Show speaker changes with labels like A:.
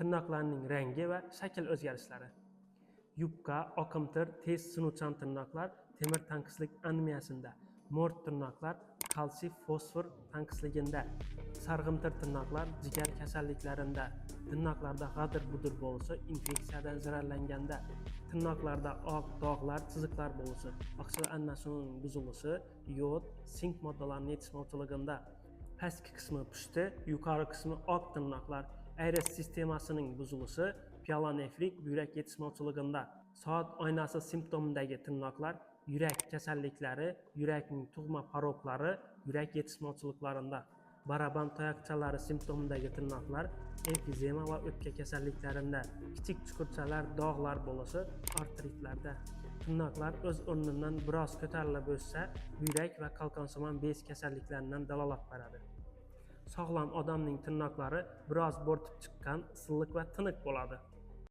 A: Tırnaqlarning rangi va shakl o'zgarishlari. Yupqa, oqimtir, tez sinuvchan tırnaqlar temir tanqislik anemiyasida, mo'rt tırnaqlar kalsiy fosfor tanqisligida, sarg'imtir tırnaqlar jigar kasalliklarida, tırnaqlarda g'adir-budir bo'lishi infeksiyadan zararlanganda, tırnaqlarda oq dog'lar, chiziqlar bo'lishi, oqsil almashinuvining buzilishi, yod, sink moddalarining yetishmovchiligida, pastki qismi pushti, yuqori qismi oq tırnaqlar, ayrish sistemasining buzilishi, piyelonefrit buyrak yetishmovchiligida, soat oynasi simptomidagi tırnaqlar, yurak kasalliklari, yurakning tug'ma paroqlari, yurak yetishmovchiliklarida, baraban tayoqchalari simptomidagi tırnaqlar, emfizema va o'pka kasalliklarida, kichik chuqurchalar, dog'lar bo'lishi, artritlarda. Tırnaqlar o'z o'rnidan biroz ko'tarilib o'ssa, buyrak va qalqonsimon bez kasalliklaridan dalolat beradi. Sog'lom odamning tırnaqlari biroz bo'rtib chiqqan, silliq va tiniq bo'ladi.